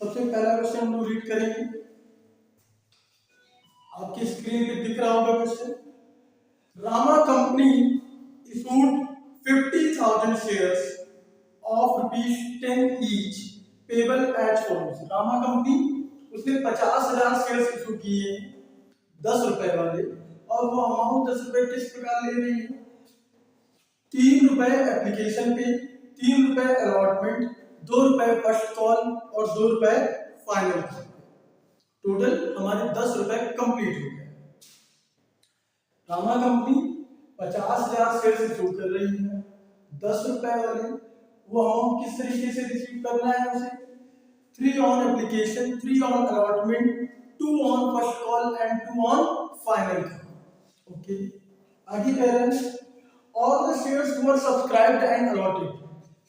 सबसे पहला क्वेश्चन हम लोग रीड करेंगे। आपकी स्क्रीन पे दिख रहा होगा question. Rama company issued 50,000 shares of ₹10 each payable as follows। Rama company उसने 50,000 शेयर्स इशू किए 10 रुपए वाले, और वो अमाउंट 10 रुपए किस प्रकार ले रही है? 3 रुपए एप्लीकेशन पे, 3 रुपए अलॉटमेंट, 2 रुपए फर्स्ट कॉल और 2 रुपए फाइनल कॉल। टोटल हमारे 10 रुपए कंप्लीट हो गए। रामा कंपनी 50,000 शेयर इशू कर रही है 10 रुपए वाले। वो अमाउंट किस तरीके से रिसीव करना है उसे? 3 on application, 3 on allotment, 2 on first call and 2 on final call. Okay, आगे कह रहे हैं all the shares were subscribed and allotted.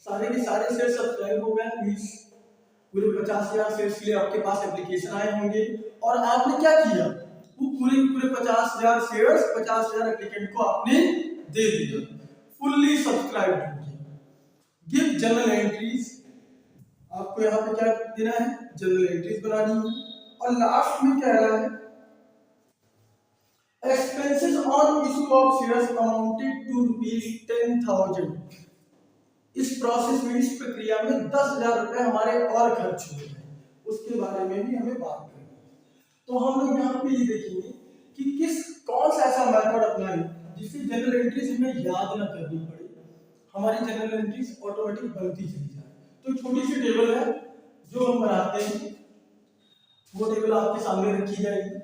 सारे के सारे शेयर सब्सक्राइब हो गए, मींस पूरे 50,000 शेयर्स के लिए आपके पास एप्लीकेशन आए होंगे और आपने क्या किया? वो पूरे 50,000 शेयर्स 50,000 एप्लीकेंट को आपने दे दिया, फुल्ली सब्सक्राइब्ड हो गया। गिव जनरल एंट्रीज, आपको यहाँ पे क्या देना है? जनरल एंट्रीज बनानी है। और लास्ट में कह रहा है expenses on issue of shares amounted to ₹10,000। इस प्रोसेस में, इस प्रक्रिया में 10,000 रुपए हमारे और खर्च हुए हैं, उसके बारे में भी हमें बात करनी है। तो हम लोग यहाँ पे ये देखेंगे कि कौन सा ऐसा मेथड अपनाएं जिससे जनरल एंट्रीज हमें याद ना करनी पड़े, हमारी जनरल एंट्रीज ऑटोमेटिक बनती चली जाए। तो छोटी सी टेबल है जो हम बनाते हैं, वो टेबल आपके सामने रखी जाएगी।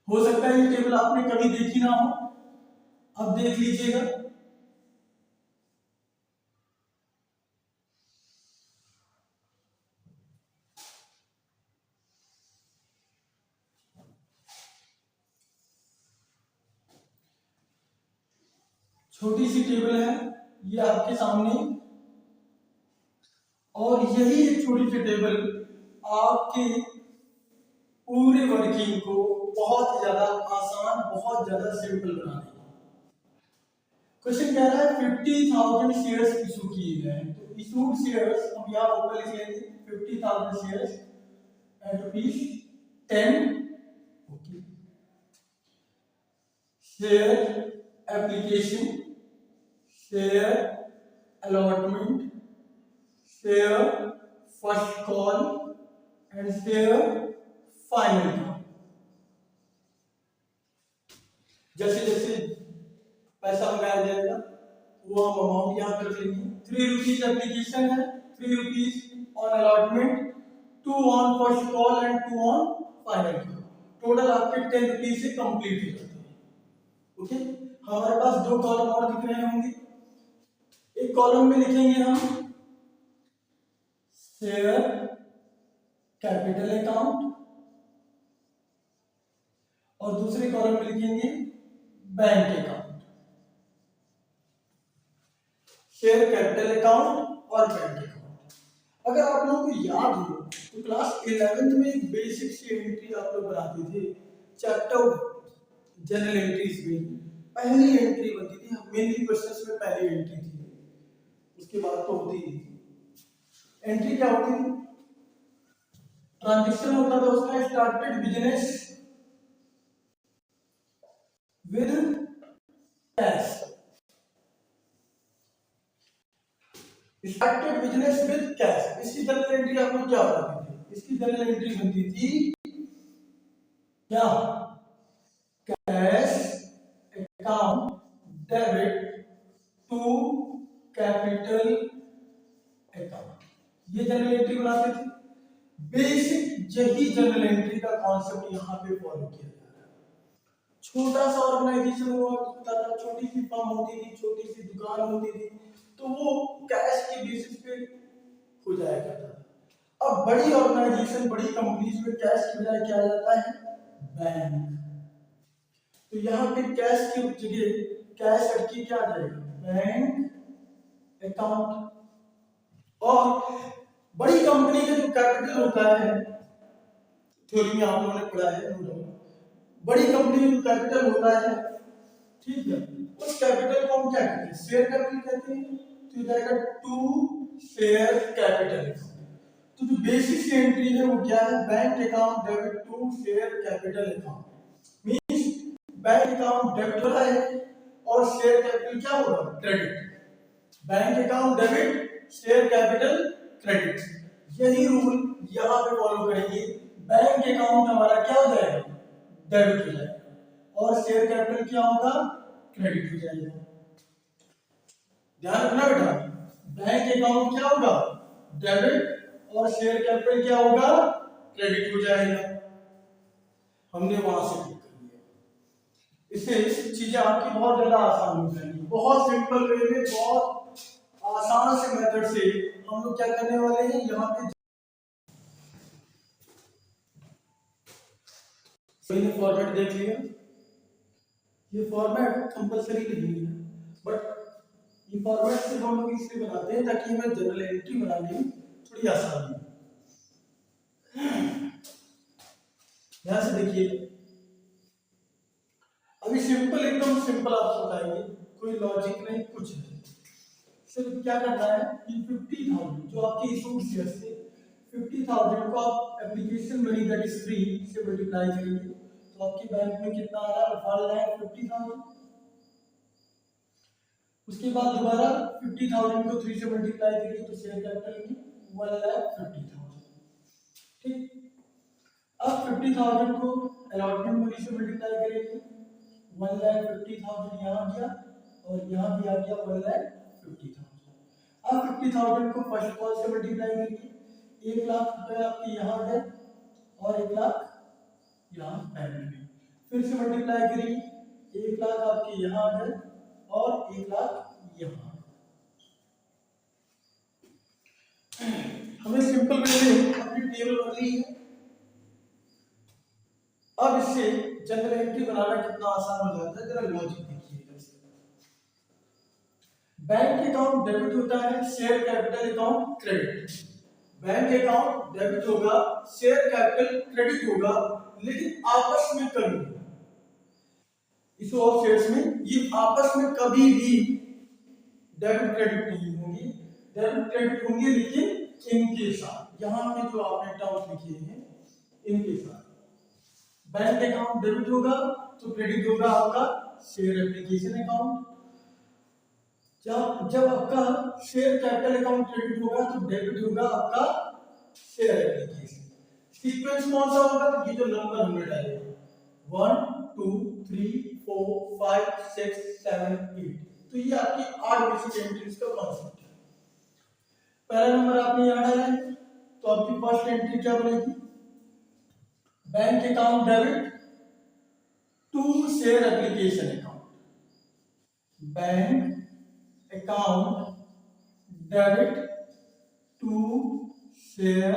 हो सकता है ये टेबल आपने कभी देखी ना हो, अब देख लीजिएगा। छोटी सी टेबल है ये आपके सामने, और यही एक छोटी सी टेबल आपके पूरे वर्किंग को बहुत ज्यादा आसान, बहुत ज्यादा सिंपल बना देगी। क्वेश्चन कह रहा है 50,000 शेयर्स इशू किए गए हैं, तो इशूड शेयर्स हम यहाँ ऊपर लिख लेंगे 50,000 shares at ₹10। Okay, share application, share allotment, share first call and share final call. जैसे जैसे पैसा लगाया जाएगा वो हम अमाउंट यहाँ पर रख लेंगे। 3 रुपीज एप्लीकेशन है, 3 rupees on allotment, 2 on first call and 2 on final call. Total आपके 10 रुपीज से कंप्लीट हो जाते हैं। ओके, हमारे पास 2 कॉलम और दिख रहे होंगे। एक कॉलम में लिखेंगे हम शेयर कैपिटल अकाउंट और दूसरे कॉलम में लिखेंगे bank account. Share capital account और बैंक अकाउंट। अगर आप लोगों को याद हो तो क्लास 11th में एक बेसिक सी एंट्री आप लोग बनाते थे चैप्टर जनरल एंट्रीज में। पहली एंट्री बनती थी, मेनली क्वेश्चंस में पहली एंट्री थी, उसके बाद तो होती ही थी। एंट्री क्या होती थी? ट्रांजेक्शन होता था उसका, started business with cash, started business with cash. इसकी जनरल एंट्री आप लोग क्या बनाते थे? इसकी जनरल एंट्री बनती थी क्या? Cash account debit to capital account, ये जनरल एंट्री बनाते थे। बेसिक यही जनरल एंट्री का कॉन्सेप्ट यहाँ पे फॉलो किया जा रहा है। छोटा सा ऑर्गेनाइजेशन हुआ करता था, छोटी सी फर्म होती थी, छोटी सी दुकान होती थी, तो वो कैश के बेसिस पे हो जाया करता था। अब बड़ी ऑर्गेनाइजेशन, बड़ी कंपनीज में कैश की बजाय क्या जाता है? बैंक। तो यहाँ पे कैश की जगह कैश करके क्या आ जाएगा? Bank account. और बड़ी कंपनी का जो कैपिटल होता है, थ्योरी में आप लोगों ने पढ़ा है, बड़ी कंपनी का कैपिटल होता है, ठीक है, उस कैपिटल को हम क्या कहते हैं? शेयर कैपिटल कहते हैं। तो जाएगा टू शेयर कैपिटल। तो जो बेसिक सी एंट्री है वो क्या है, bank account debit to share capital account. Means bank account debit हो रहा है और शेयर कैपिटल क्या होगा, credit. Bank account debit, share capital credit. यही रूल यहां पे फॉलो करेंगे। बैंक अकाउंट हमारा क्या हो जाएगा, डेबिट हो जाएगा और शेयर कैपिटल क्या होगा, क्रेडिट हो जाएगा। ध्यान रखना बेटा, बैंक अकाउंट क्या होगा, डेबिट और शेयर कैपिटल क्या होगा, क्रेडिट हो जाएगा। हमने वहां से क्लिक कर लिया। इससे चीजें आपकी बहुत ज्यादा आसान हो जाएंगी। बहुत सिंपल वे में, बहुत आसान से मेथड से हम लोग क्या करने वाले हैं, यहाँ पे मैंने फॉर्मेट देख लिया। ये फॉर्मेट कंपलसरी नहीं है, बट ये फॉर्मेट सिर्फ हम लोग इसलिए बनाते हैं ताकि हमें जनरल एंट्री बनाने में थोड़ी आसानी हो। ध्यान से देखिए, अभी सिंपल, एकदम सिंपल आपको बताएंगे, कोई लॉजिक नहीं, कुछ नहीं। सिर्फ क्या करना है कि 50,000 जो आपके इशूड शेयर थे, 50,000 को आप application money that is free से मल्टीप्लाई करेंगे तो आपके बैंक में कितना आ रहा है, 1,50,000। उसके बाद दोबारा 50,000 को 3 से मल्टीप्लाई करेंगे तो शेयर कैपिटल में 1,50,000। ठीक, अब 50,000 को अलॉटमेंट मनी से मल्टीप्लाई करेंगे, 1,50,000 यहाँ गया और यहाँ भी आ गया 1,50,000। अब 50,000 को फर्स्ट कॉल से मल्टीप्लाई करेंगे, 1 लाख रुपए आपके यहाँ गए और 1 लाख यहाँ बैंक में, फिर से मल्टीप्लाई करेंगे, 1 लाख आपके यहाँ गए और 1 लाख यहाँ। हमें सिंपल वे में अपनी टेबल बदली है। अब इससे जनरल एंट्री बनाना कितना आसान हो जाता है, जरा लॉजिक देखिए। बैंक अकाउंट डेबिट होता है, share capital account credit. Bank account debit होगा, शेयर कैपिटल क्रेडिट होगा, लेकिन आपस में कभी, इस ऑफ शेयर्स में ये आपस में कभी भी डेबिट क्रेडिट नहीं होंगे। डेबिट क्रेडिट होंगे लेकिन इनके साथ, यहां पे जो आपने टर्म्स लिखे हैं इनके साथ। बैंक अकाउंट डेबिट होगा तो क्रेडिट होगा आपका शेयर एप्लीकेशन अकाउंट। जब आपका शेयर कैपिटल अकाउंट क्रेडिट होगा तो डेबिट होगा आपका शेयर एप्लीकेशन। सीक्वेंस कौन सा होगा, ये जो नंबर हमने डाले 1 2 3 4 5 6 7 8, तो ये आपकी 8 बेसिक एंट्रीज का कॉन्सेप्ट है। पहला नंबर आपने यहाँ डाला है तो आपकी फर्स्ट एंट्री क्या बनेगी, bank account debit to share application account. Bank account debit to share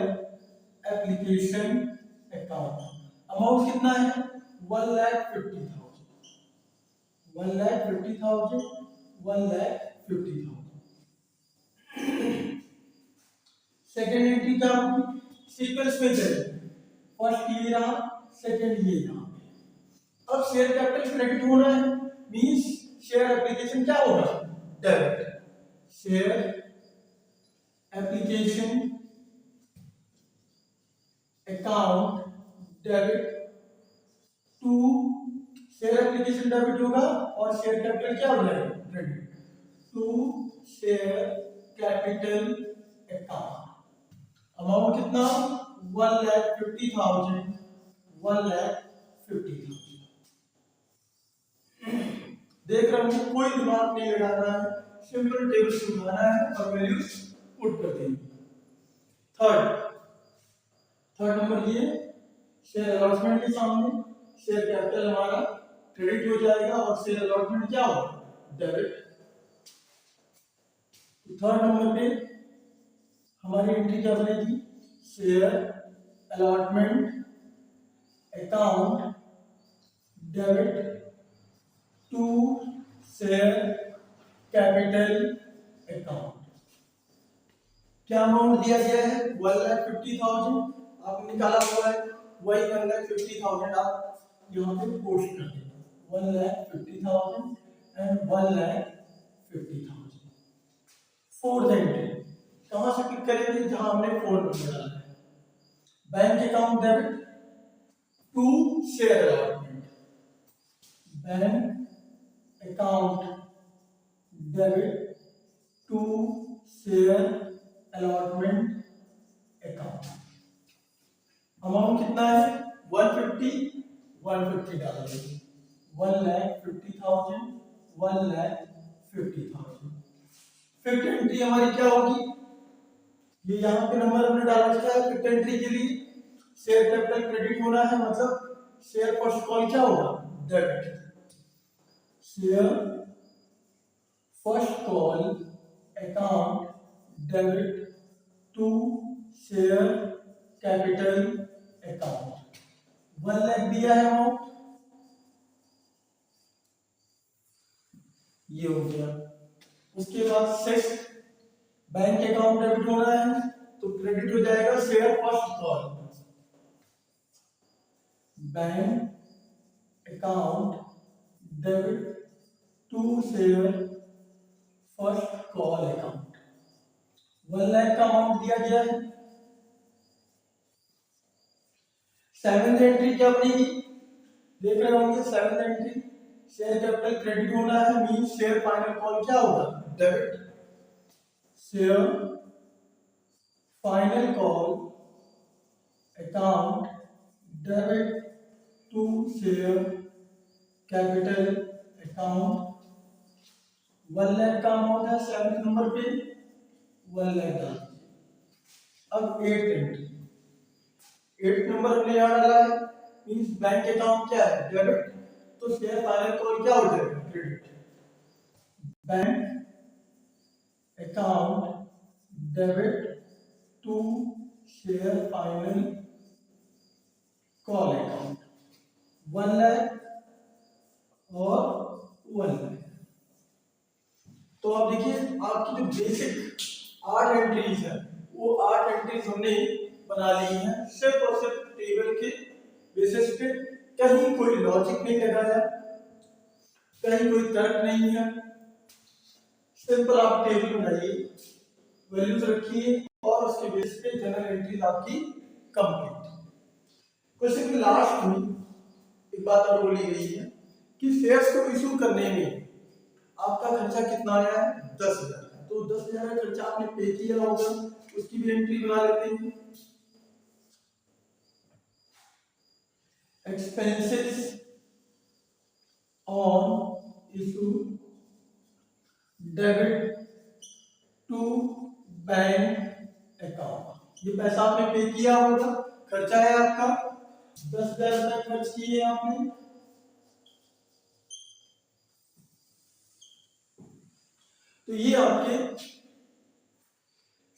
application account. Amount कितना है, 1,50,000, 1,50,000, 1,50,000। सेकेंड एंट्री क्या होगी, सीक्वेंस में चलेगी, फर्स्ट ये रहा, सेकेंड ये रहा। अब शेयर कैपिटल क्रेडिट होना है, मींस शेयर एप्लीकेशन क्या होगा, debit. Share application account debit to, share application debit होगा और शेयर कैपिटल क्या हो जाएगा, credit to share capital account. Amount कितना, 1,50,000, 1,50,000। देख रहे हैं, कोई दिमाग नहीं लगाना है, सिंपल टेबल से उठाना है और वैल्यूज पुट कर देंगे। थर्ड नंबर ये शेयर अलॉटमेंट के सामने शेयर कैपिटल हमारा क्रेडिट हो जाएगा और शेयर अलॉटमेंट क्या होगा, डेबिट। थर्ड नंबर पे हमारी एंट्री क्या बनेगी, share allotment account debit to share capital account. क्या अमाउंट दिया गया है, 1,50,000 आपने निकाला हुआ है, वही 1,50,000 आप यहाँ पे पोस्ट कर देंगे, 1,50,000 एंड 1,50,000। फोर्थ एंट्री कहां से पिक करेंगे, जहां हमने फोन नंबर डाला है। Bank account debit to share allotment, bank account debit to share allotment account. Amount कितना है 150 डाल देंगे, 1,50,000 1,50,000। फिफ्थ एंट्री हमारी क्या होगी, ये यहाँ पे नंबर हमने डाला है। फिफ्थ एंट्री के लिए शेयर कैपिटल क्रेडिट होना है, मतलब शेयर फर्स्ट कॉल क्या होगा debit, share first call account debit to share capital account. 1 lakh दिया है अमाउंट, ये हो गया। उसके बाद सिक्स बैंक अकाउंट डेबिट हो रहा है, तो क्रेडिट हो जाएगा share first call, bank account debit to share first call account. 1 lakh का अमाउंट दिया गया है। सेवेंथ एंट्री क्या बनेगी, देख रहे होंगे seventh entry share capital credit होना है, मीन शेयर फाइनल कॉल क्या होगा debit, share final call account debit to share capital account. 1 lakh का अमाउंट है सेवेंथ नंबर पे, 1 लाख डाल दीजिए। अब एट एंट्री, 8 नंबर हमने यहाँ डाला है, मींस बैंक अकाउंट क्या है डेबिट, तो शेयर फाइनल कॉल क्या हो जाएगा credit, bank account debit to share final call account. 1 lakh और 1 लाख। तो आप देखिए आपकी जो बेसिक 8 एंट्रीज है वो 8 एंट्रीज हमने बना ली है, सिर्फ और सिर्फ टेबल के बेसिस पे। कहीं कोई लॉजिक नहीं लगाया, कहीं कोई तर्क नहीं है, सिंपल आप टेबल बनाइए, वैल्यूज रखिए और उसके बेस पे जनरल एंट्रीज आपकी कंप्लीट। क्वेश्चन के लास्ट में एक बात और बोली गई है कि शेयर्स को इशू करने में आपका खर्चा कितना आया है 10,000, तो 10,000 का खर्चा आपने पे किया होगा, उसकी भी एंट्री बना लेते हैं। Expenses on issue debit to bank account, ये पैसा आपने पे किया होगा, खर्चा है आपका 10,000 रुपए खर्च किए आपने। तो ये आपके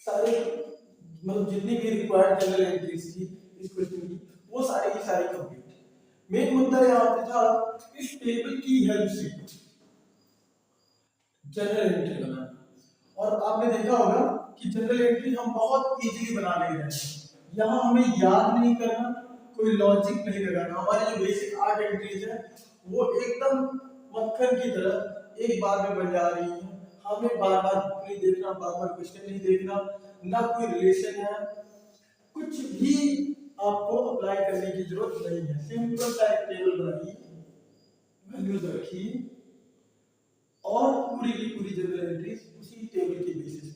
सारे मतलब जितनी भी रिक्वायर्ड जनरल एंट्रीज थी इस क्वेश्चन की, वो सारी की सारी कंप्लीट। मेन मुद्दा यहाँ पे था इस टेबल की हेल्प से जनरल एंट्री बनाना, और आपने देखा होगा कि जनरल एंट्री हम बहुत इजीली बना ले रहे हैं। यहाँ हमें याद नहीं करना, कोई लॉजिक नहीं लगाना, हमारी जो बेसिक 8 एंट्रीज है वो एकदम मक्खन की तरह एक बार में बन जा रही है। हमें बार बार नहीं देखना, बार बार क्वेश्चन नहीं देखना, ना कोई रिलेशन है, कुछ भी आपको अप्लाई करने की जरूरत नहीं है। सिंपल सा एक टेबल बनाइए, वैल्यूज रखिए और पूरी की पूरी जनरल एंट्रीज उसी टेबल के बेसिस